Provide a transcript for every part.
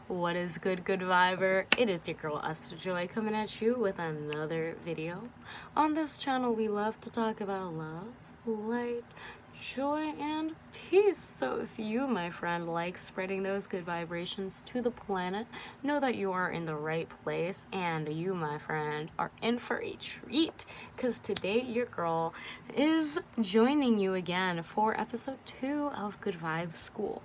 What is good viber? It is your girl Esther Joy coming at you with another video. On this channel we love to talk about love, light, joy, and peace. So if you, my friend, like spreading those good vibrations to the planet, know that you are in the right place, and you, my friend, are in for a treat, because today your girl is joining you again for episode 2 of Good Vibe School.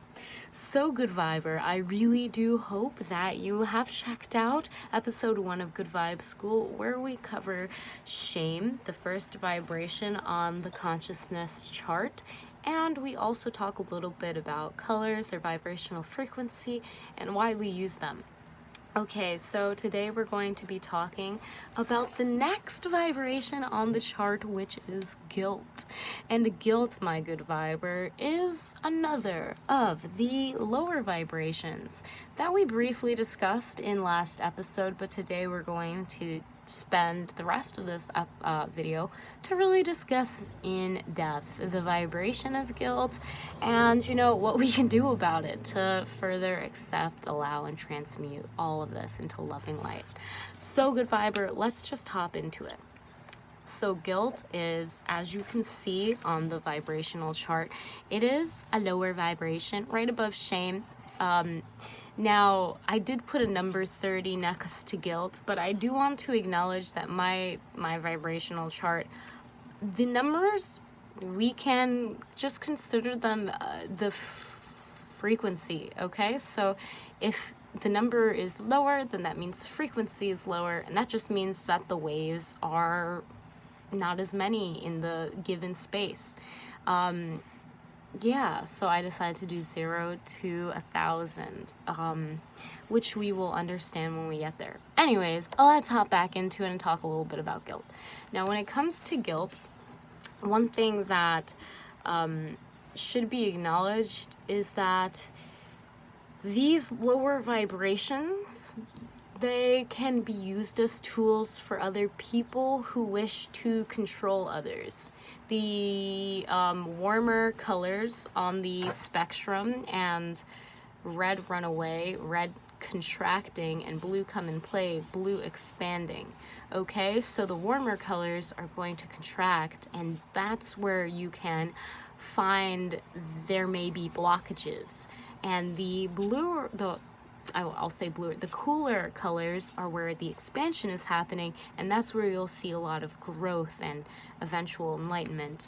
So Good Viber, I really do hope that you have checked out episode 1 of Good Vibe School, where we cover shame, the first vibration on the consciousness chart, and we also talk a little bit about colors, their vibrational frequency, and why we use them. Okay, so today we're going to be talking about the next vibration on the chart, which is guilt. And guilt, my good viber, is another of the lower vibrations that we briefly discussed in last episode, but today we're going to spend the rest of this video to really discuss in depth the vibration of guilt and what we can do about it to further accept, allow, and transmute all of this into loving light. So good viber, let's just hop into it. So guilt is, as you can see on the vibrational chart, it is a lower vibration right above shame. Now, I did put a number 30 next to guilt, but I do want to acknowledge that my vibrational chart, the numbers, we can just consider them the frequency, okay? So if the number is lower, then that means the frequency is lower, and that just means that the waves are not as many in the given space. Yeah, so I decided to do 0 to 1,000, which we will understand when we get there. Anyways, let's hop back into it and talk a little bit about guilt. Now, when it comes to guilt, one thing that should be acknowledged is that these lower vibrations, they can be used as tools for other people who wish to control others. The warmer colors on the spectrum, and red run away, red contracting, and blue come in play, blue expanding. Okay, so the warmer colors are going to contract, and that's where you can find there may be blockages. And the blue, I'll say bluer, the cooler colors are where the expansion is happening, and that's where you'll see a lot of growth and eventual enlightenment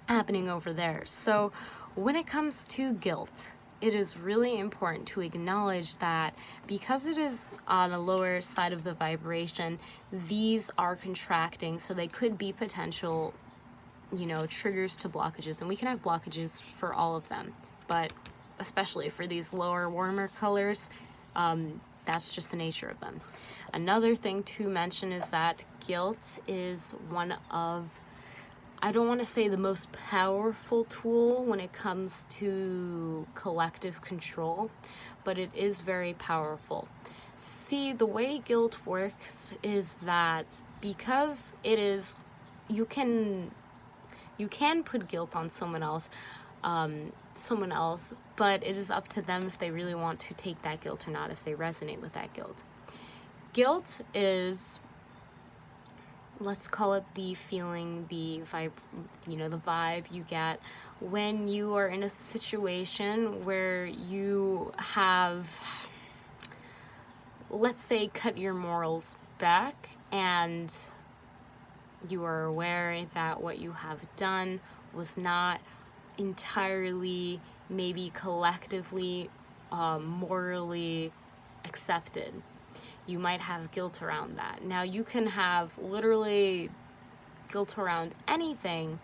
happening over there. So when it comes to guilt, it is really important to acknowledge that because it is on a lower side of the vibration, these are contracting, so they could be potential, triggers to blockages, and we can have blockages for all of them, but especially for these lower, warmer colors, that's just the nature of them. Another thing to mention is that guilt is one of, I don't want to say the most powerful tool when it comes to collective control, but it is very powerful. See, the way guilt works is that because it is, you can put guilt on someone else, but it is up to them if they really want to take that guilt or not, if they resonate with that guilt. Guilt is, let's call it the feeling, the vibe, the vibe you get when you are in a situation where you have, let's say, cut your morals back, and you are aware that what you have done was not entirely, maybe collectively, morally accepted. You might have guilt around that. Now, you can have literally guilt around anything.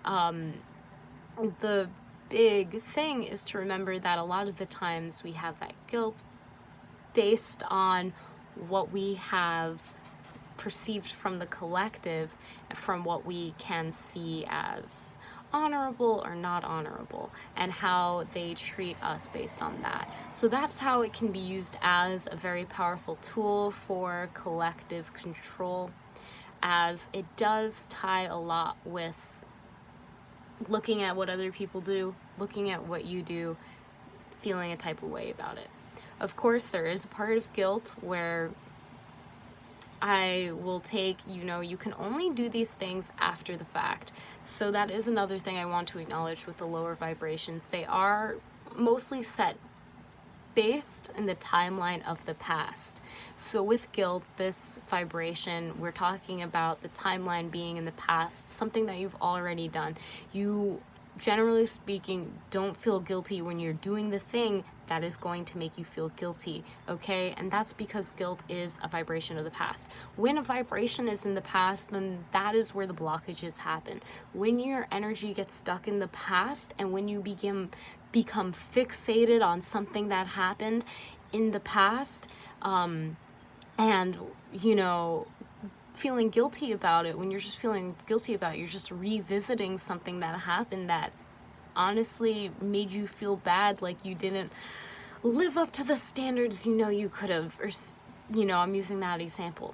The big thing is to remember that a lot of the times we have that guilt based on what we have perceived from the collective, from what we can see as honorable or not honorable, and how they treat us based on that. So that's how it can be used as a very powerful tool for collective control, as it does tie a lot with looking at what other people do, looking at what you do, feeling a type of way about it. Of course, there is a part of guilt where I will take, you can only do these things after the fact. So that is another thing I want to acknowledge with the lower vibrations. They are mostly set based in the timeline of the past. So with guilt, this vibration, we're talking about the timeline being in the past, something that you've already done. You, generally speaking, don't feel guilty when you're doing the thing that is going to make you feel guilty, okay? And that's because guilt is a vibration of the past. When a vibration is in the past, then that is where the blockages happen. When your energy gets stuck in the past and when you become fixated on something that happened in the past, and feeling guilty about it, when you're just feeling guilty about it, you're just revisiting something that happened that honestly made you feel bad, like you didn't live up to the standards you could have, or I'm using that example.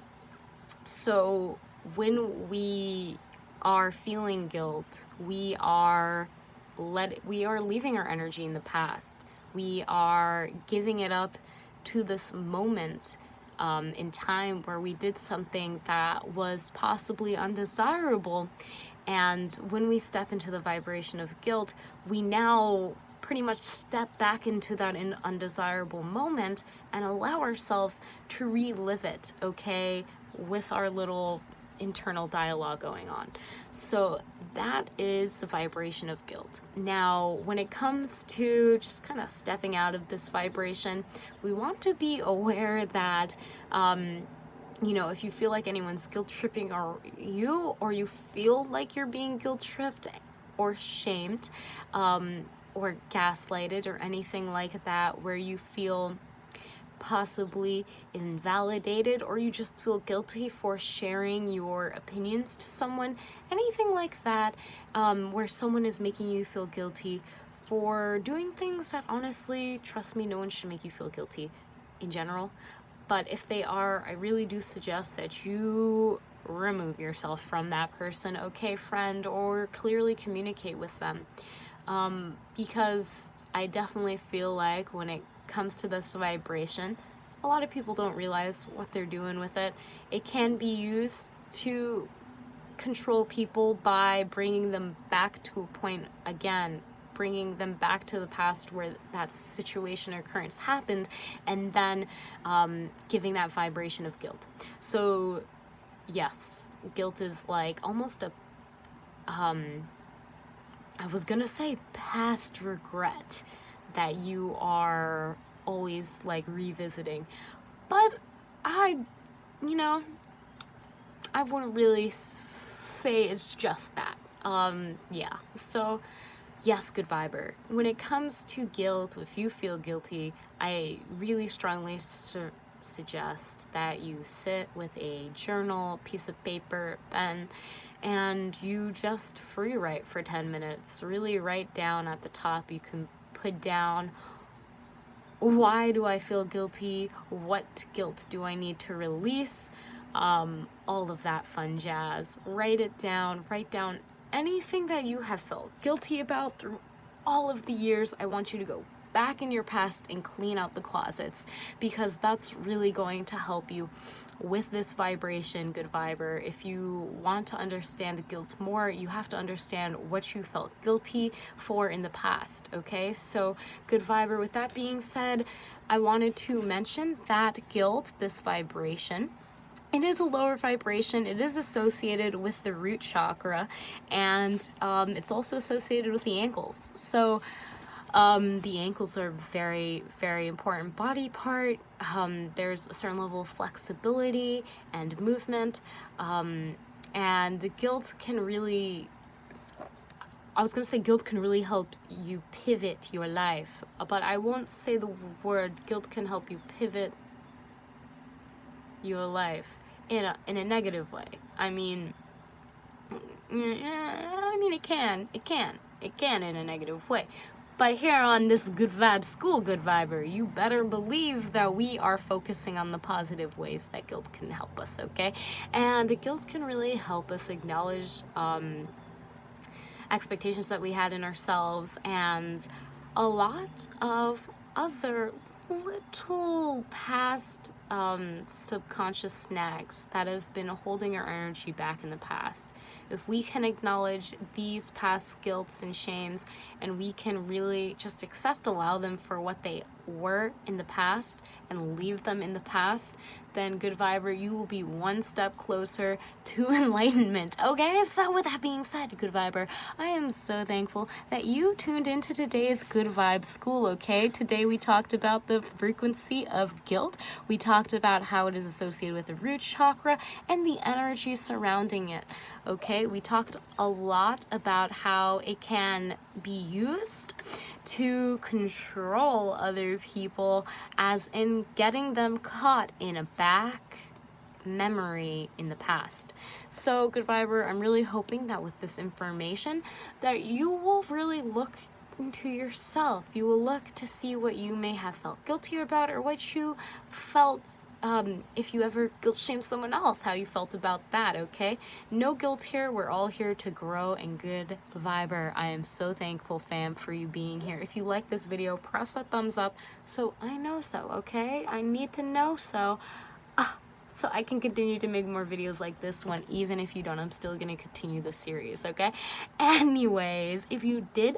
So when we are feeling guilt, we are leaving our energy in the past. We are giving it up to this moment in time where we did something that was possibly undesirable. And when we step into the vibration of guilt, we now pretty much step back into that undesirable moment and allow ourselves to relive it, okay, with our little internal dialogue going on. So that is the vibration of guilt. Now, when it comes to just kind of stepping out of this vibration, we want to be aware that if you feel like anyone's guilt tripping or you feel like you're being guilt tripped or shamed, or gaslighted or anything like that, where you feel possibly invalidated or you just feel guilty for sharing your opinions to someone, anything like that, where someone is making you feel guilty for doing things that honestly, trust me, no one should make you feel guilty in general. But if they are, I really do suggest that you remove yourself from that person, okay, friend, or clearly communicate with them. Because I definitely feel like when it comes to this vibration, a lot of people don't realize what they're doing with it. It can be used to control people by bringing them back to a point again, bringing them back to the past where that situation or occurrence happened, and then giving that vibration of guilt. So yes, guilt is like almost a I was gonna say past regret that you are always like revisiting, but I wouldn't really say it's just that. Yeah, so yes, good viber. When it comes to guilt, if you feel guilty, I really strongly suggest that you sit with a journal, piece of paper, pen, and you just free write for 10 minutes. Really write down at the top. You can put down, why do I feel guilty? What guilt do I need to release? All of that fun jazz. Write it down. Write down anything that you have felt guilty about through all of the years. I want you to go back in your past and clean out the closets, because that's really going to help you with this vibration, good viber. If you want to understand guilt more, you have to understand what you felt guilty for in the past, okay? So good viber, with that being said, I wanted to mention that guilt, this vibration, it is a lower vibration. It is associated with the root chakra, and it's also associated with the ankles. So the ankles are very, very important body part. There's a certain level of flexibility and movement, and guilt can really, guilt can really help you pivot your life, but I won't say the word guilt can help you pivot your life in a negative way. I mean, it can in a negative way. But here on this Good Vibe School, Good Viber, you better believe that we are focusing on the positive ways that guilt can help us, okay? And guilt can really help us acknowledge expectations that we had in ourselves and a lot of other little past subconscious snags that have been holding our energy back in the past. If we can acknowledge these past guilts and shames, and we can really just allow them for what they were in the past and leave them in the past, then good viber, you will be one step closer to enlightenment. Okay, so with that being said, good viber, I am so thankful that you tuned into today's Good Vibe School. Okay, today we talked about the frequency of guilt. We talked about how it is associated with the root chakra and the energy surrounding it. Okay, we talked a lot about how it can be used to control other people, as in getting them caught in a back memory in the past. So good viber, I'm really hoping that with this information that you will really look into yourself. You will look to see what you may have felt guilty about, or what you felt if you ever guilt shamed someone else, how you felt about that. Okay, no guilt here. We're all here to grow. And good viber, I am so thankful, fam, for you being here. If you like this video, press that thumbs up so I know so. Okay, I need to know so I can continue to make more videos like this one. Even if you don't, I'm still gonna continue the series. Okay, anyways, if you did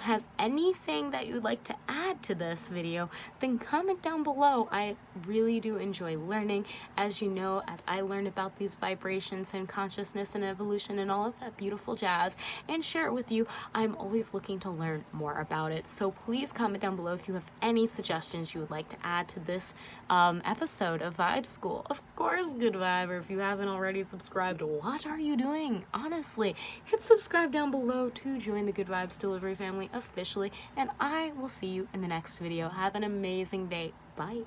have anything that you'd like to add to this video, then comment down below. I really do enjoy learning, as you know, as I learn about these vibrations and consciousness and evolution and all of that beautiful jazz and share it with you. I'm always looking to learn more about it. So please comment down below if you have any suggestions you would like to add to this episode of Vibe School. Of course, good vibe, if you haven't already subscribed, what are you doing? Honestly, hit subscribe down below to join the Good Vibes Delivery family officially, and I will see you in the next video. Have an amazing day. Bye.